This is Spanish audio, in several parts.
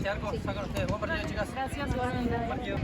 ese arco, sí. Sacan ustedes. Buen partido, chicas. Gracias, igualmente. Buen partido.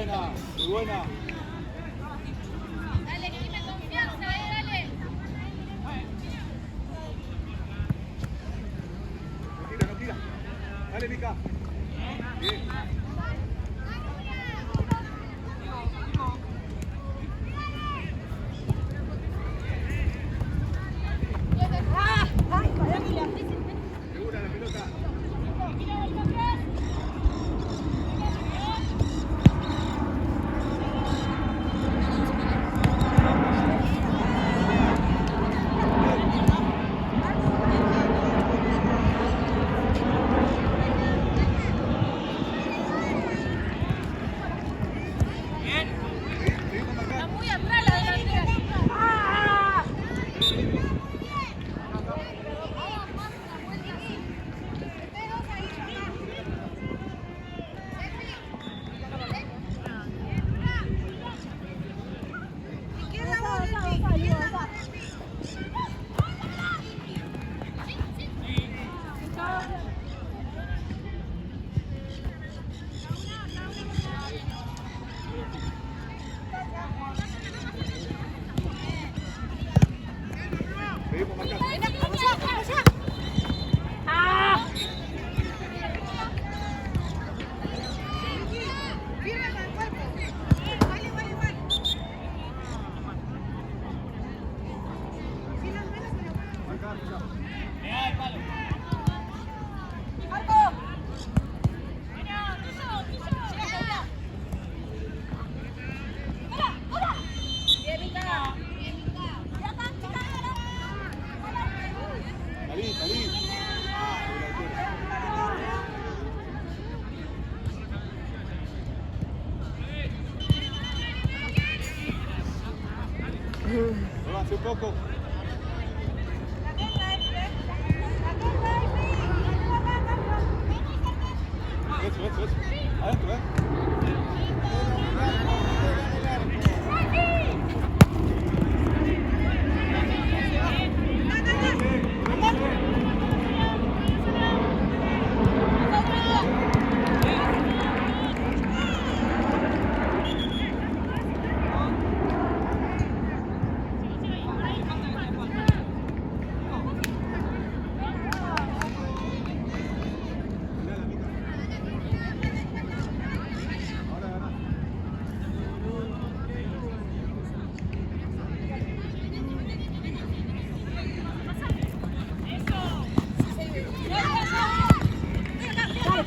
buena, muy buena. Dale, que tiene confianza, dale. No tira. Dale, Mica. Bien. Segura la pelota. Está muy atrás la delantera. Seguimos marcando. Marcando ya. Salí, salí. Avance un poco. Eso. Adentro,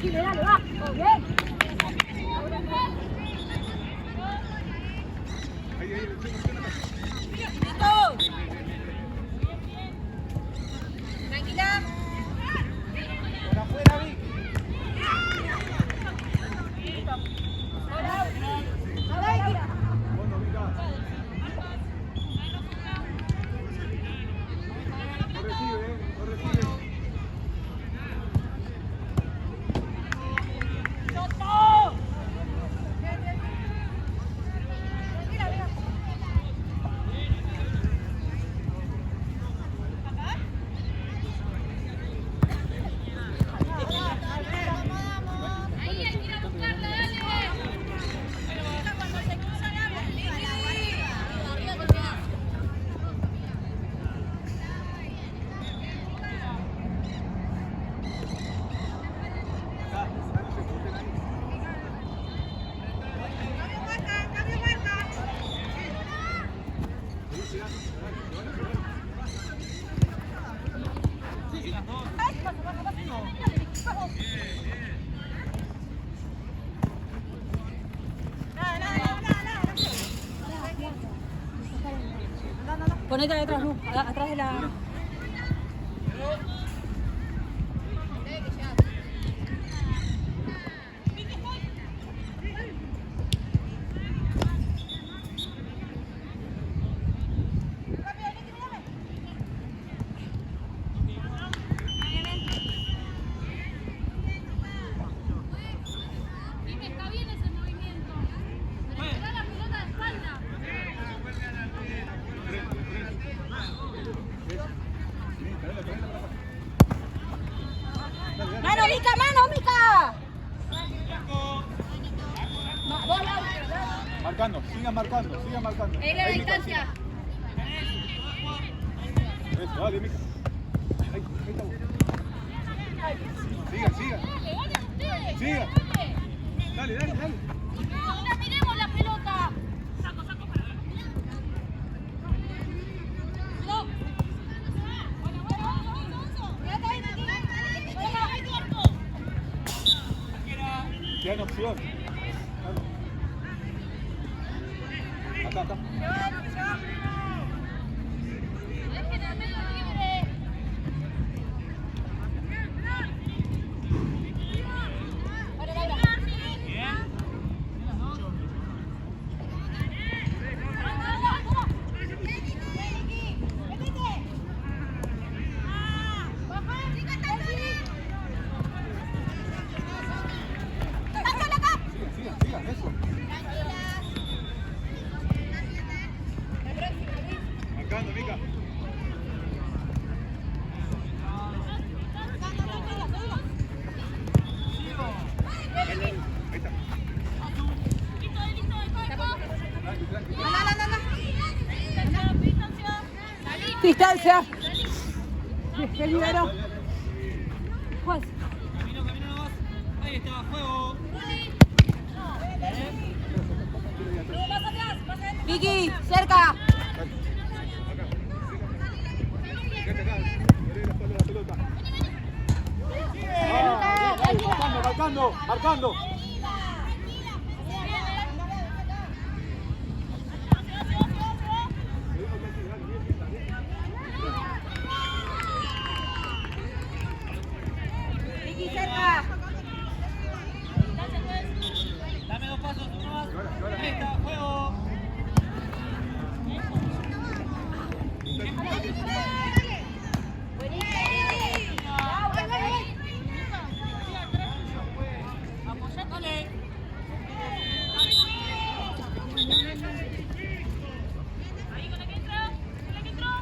Dale, va. Bien. Tranquila. Por afuera, Vic. Bueno, Mica. No recibe, no recibe. Ahí hay que ir a buscarla, dale. Cuando se cruza la Ponete detrás, Lu, atrás de la... Dime, está bien ese movimiento. Esperá la pelota de espalda. Eso. marcando, sigan marcando, sigan marcando. Ahí la Ahí, Mica, distancia. sigan. Eso, dale, Mica. Ahí está vos. Sigan, sigan. Sigan. Dale, dale, dale. La miremos la pelota. Saco para ver. No. Tienen opción. Acá, acá. Dejen el medio libre. Para Laura. Sigan, sigan, sigan, eso. Marcando, Mica. Ahí está. Tranqui, tranqui. Distancia. Se liberó. Juan. Camino nomás. Ahí está, juego. Vicky, cerca. Quédate acá. Dale la espalda a la pelota. Ah, dale, marcando, marcando, marcando. Vicky, cerca. Dame 2 pasos, uno más. Ahí está, juego. Apoyándole. Ahí con la que entra. Con la que entró.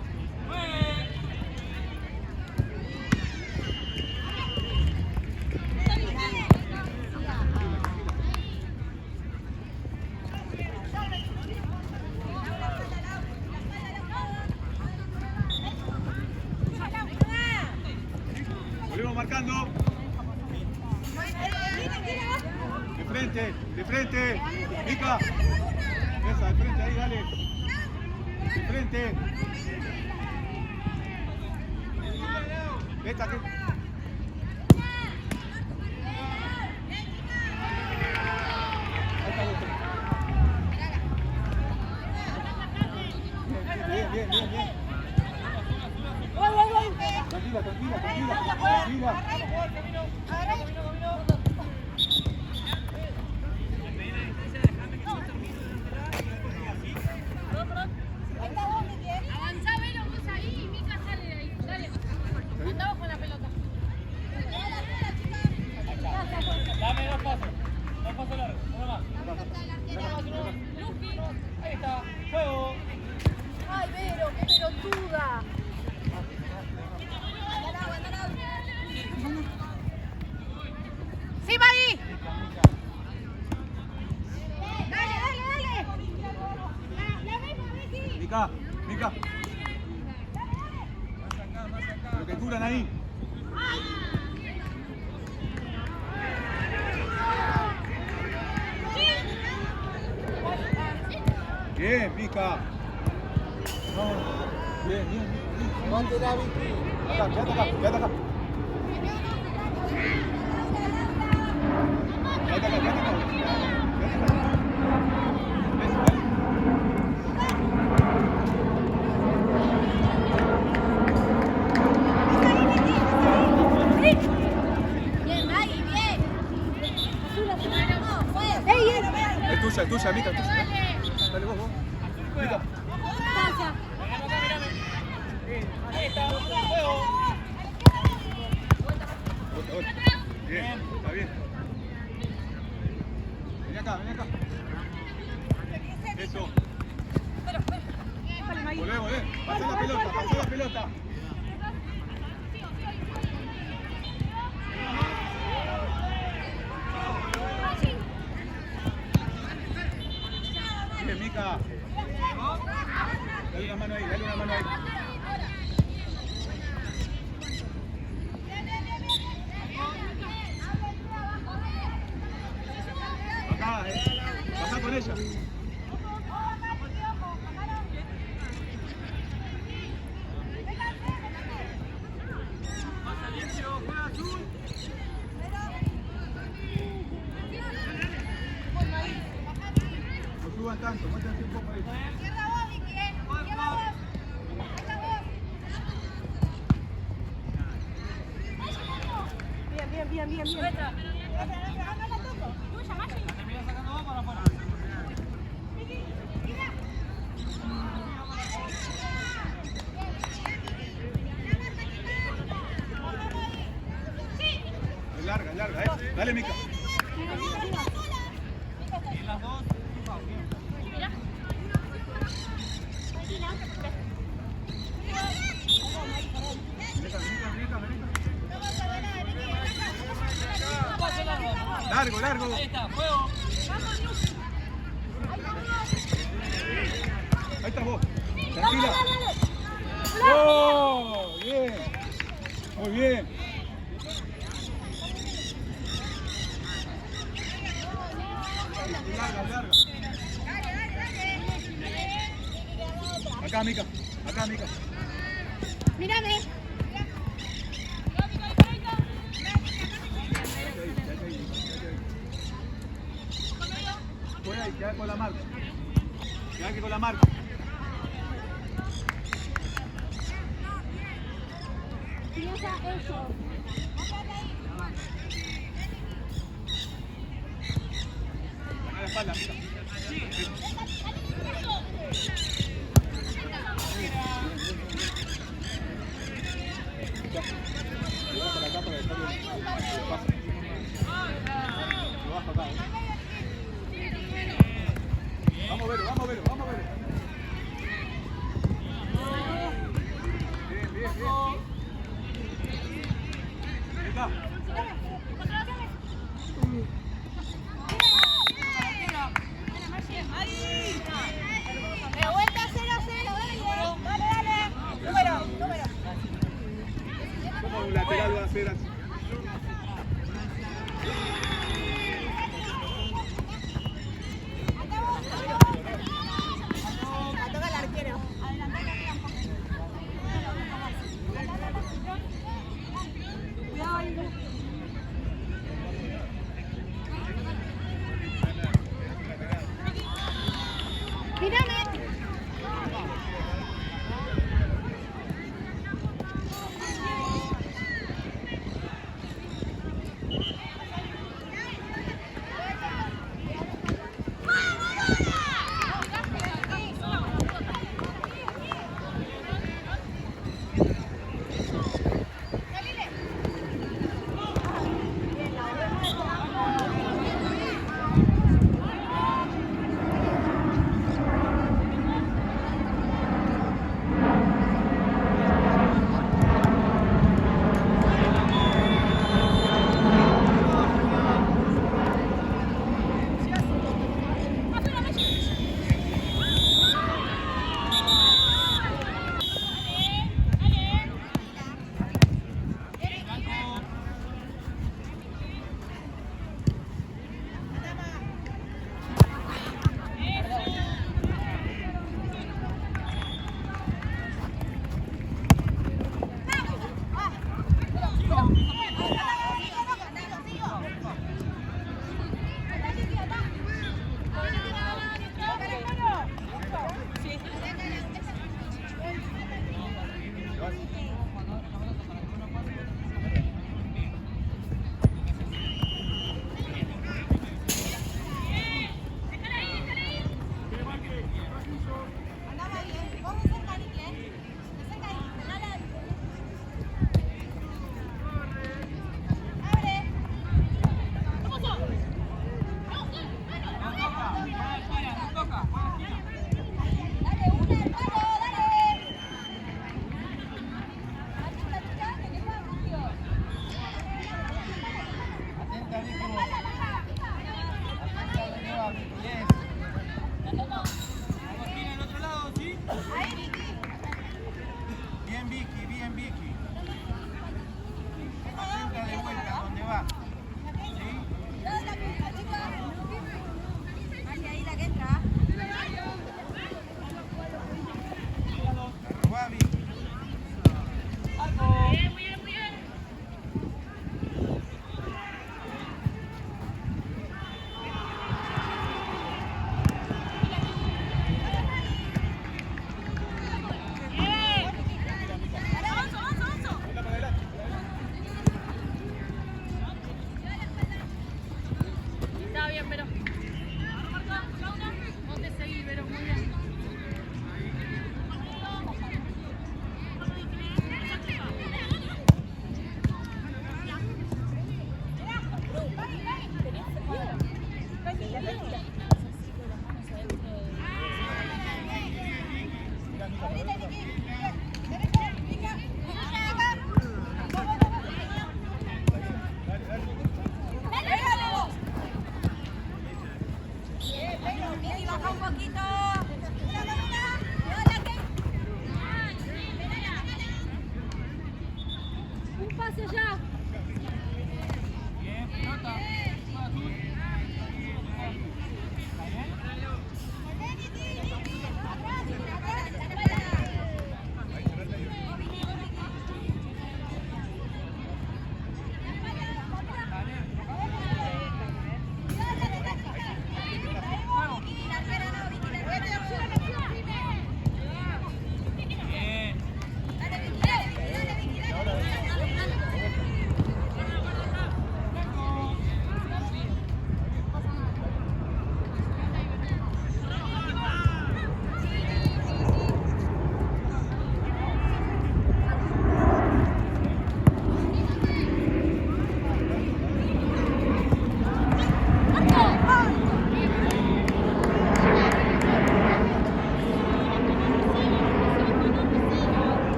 Volvemos marcando. De frente. Mica. Esa, de frente ahí, dale. De frente. Esta que. Ahí está, Víctor. Bien, bien, bien, bien. Tranquila, tranquila, tranquila, tranquila. Avanzá, velo vos ahí y Mica sale de ahí. Dale. Andamos con la pelota. Dame 2 pasos. 2 pasos largos, uno más. Luqui. Ahí está, juego. Ay, Vero, qué pelotuda. Sí, Mari. Mica, Mica. Lo que curan ahí. Bien, Mica. No. Bien, bien, bien. Levante Vicky. Acá, quédate acá, quédate acá. Quédate acá, quédate acá. Quédate acá. Eso, dale. Bien, Maggie, bien. Es tuya, Mica, es tuya. Dale vos. Mica. Ahí está, juego. Otra. Bien, está bien. Ven acá, ven acá. Eso. Volvé, volvé. Pasá la pelota, pasá la pelota. Mica. Dale una mano ahí, dale una mano ahí. Acá, acá con ella. No suban tanto, muéstrense un poco ahí. Bien. Termina sacando vos para afuera. Es larga, Dale, Mica. Y las dos. Largo. Ahí está, juego. Ahí estás vos. Tranquila. ¡Oh! Bien. Muy bien. Larga. Acá, Mica. Mírame. Voy ahí, queda con la marca. Queda aquí con la marca. Piensa eso. A la espalda, Mica. Para acá para dejarlo pasa. Lo bajo acá, Vamos a verlo. Bien. Ahí está.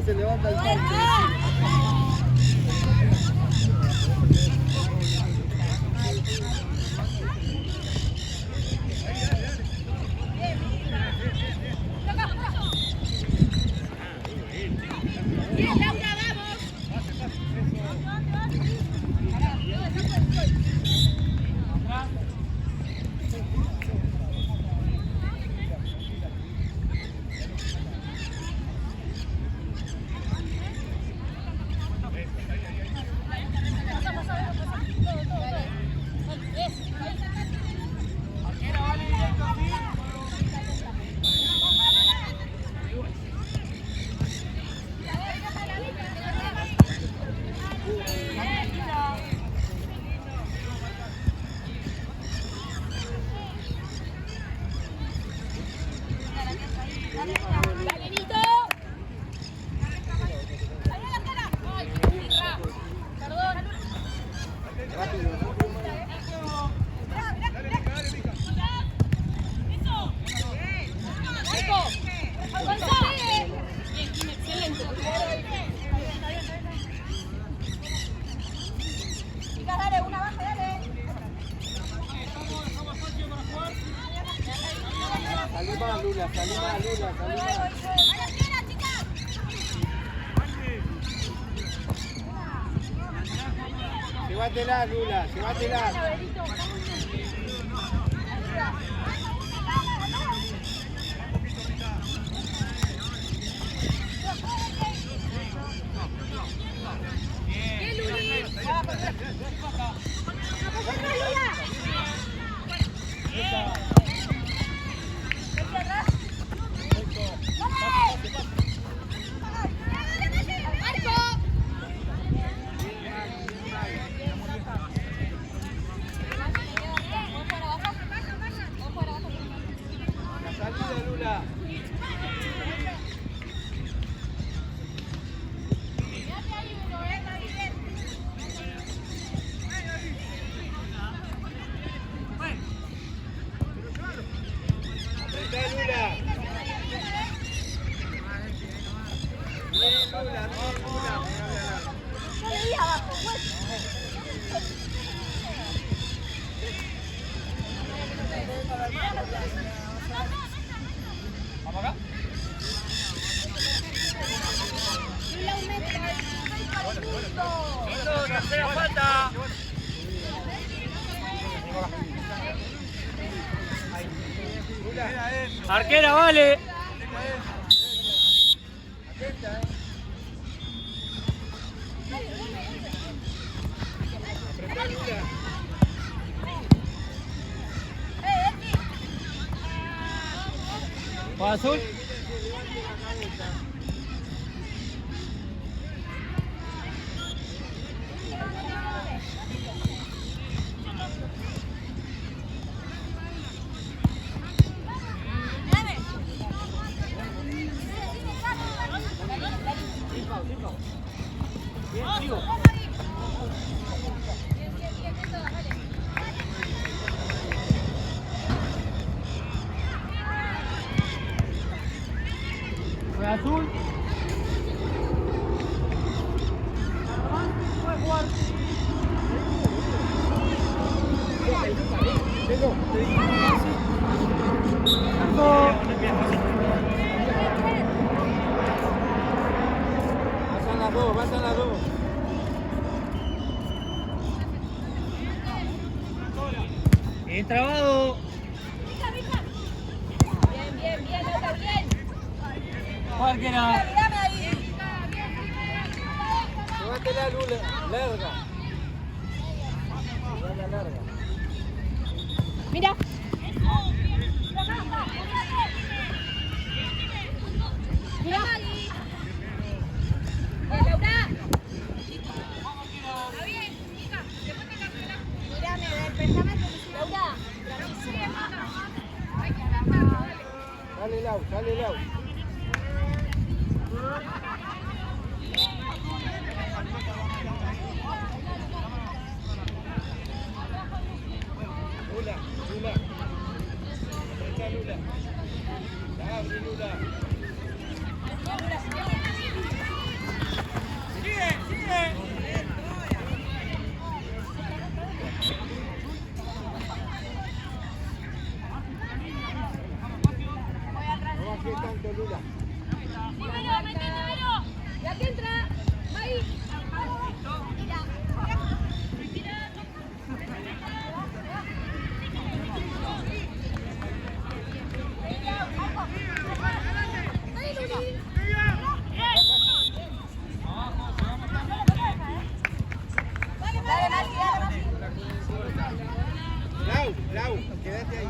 levanta el tanque. Bien, Laura, vamos. Dale, Nito. Ay, perdón. Marco, avanza. Bien, excelente. Chicas, dale, una baja, dale. Salí más, Lula, salí más, Lula, salí más. Llévatela, Lula, llévatela. Bien, Luli. Marco. La salida, Lula. Apretá, Lula. Bien, Lula, bien, Lula. ¿Vamos acá? Eso, tercera falta. Arquera, vale. Atenta, Apretá, Lula. ¿Para azul? ¿Fue azul? Puede jugar. Pasan las dos. Bien trabado. Bien, Laura, bien. Arquera. Mirame ahí. Llévatela, Lula. Larga. Llévala larga. Mira. Mira. Bien, Laura. Está bien, hija. Después te cambio. Mírame, déjame Laura. Dale, Lau, dale, Lau. Lula, Lula. Apretá, Lula. La abre, Lula. qué tanto, Lula? Dímelo, métetelo. ¿Y aquí entra? Ahí. Lau, quédate ahí.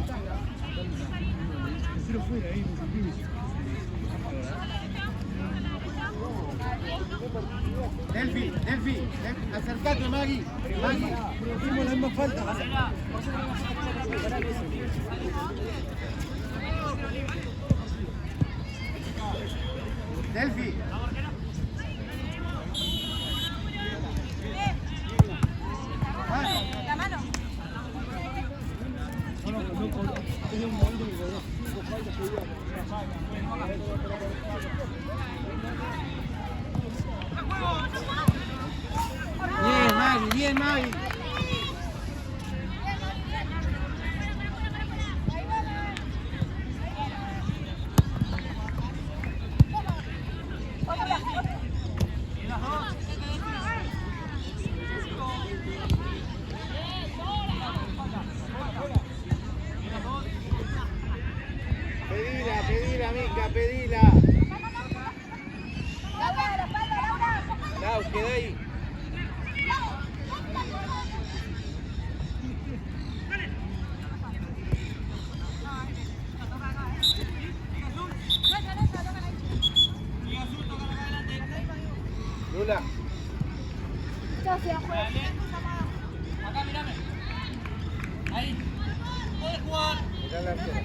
Pero fuera ahí, Delphi, acércate, Maggie. Hicimos la misma falta. Delphi. La mano. Bien, Maggie. Pedila, Mica, pedila. Lau, queda ahí. Lula. Ya se fue. Acá, mirame. Ahí. Puedes jugar. Mirá la arquera.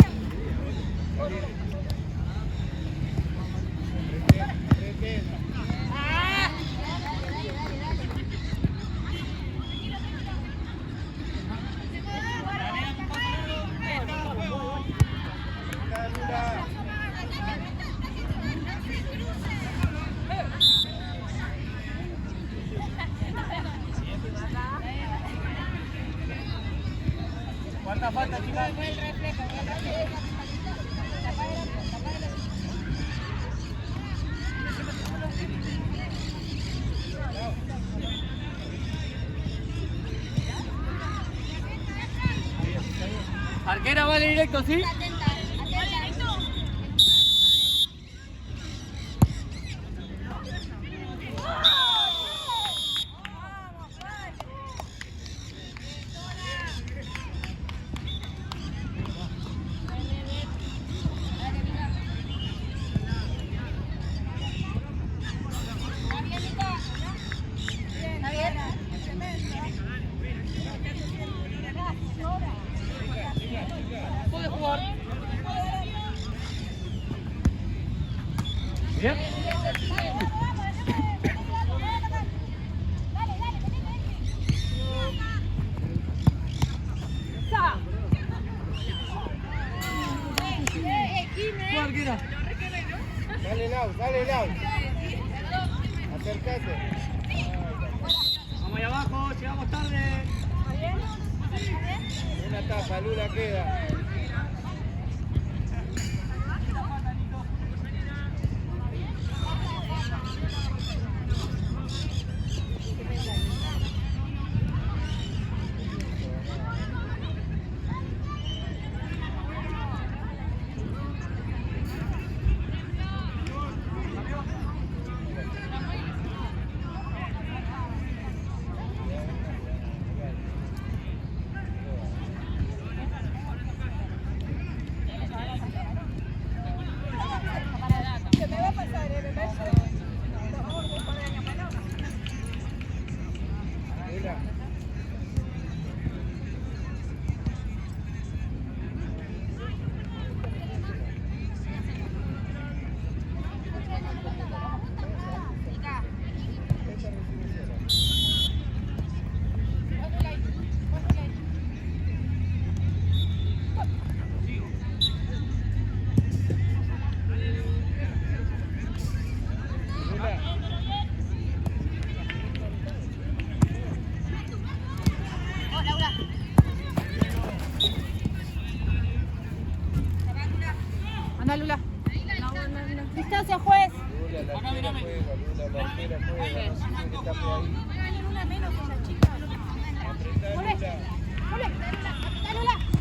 ¿Cuánta falta, chicas? Arquera vale directo, ¿sí? Puedes jugar. Bien. Arquera. Dale, Lau. Acércate. Vamos ahí abajo, llegamos tarde. Una tapa, Lula queda. Anda, Lula. Distancia, juez. Lula, la arquera juega, Lula, la arquera juega. No sirve que tape ahí. Tienen una menos esa chica. Apretá, Volvé. Lula. Volvé. Dale, Lula.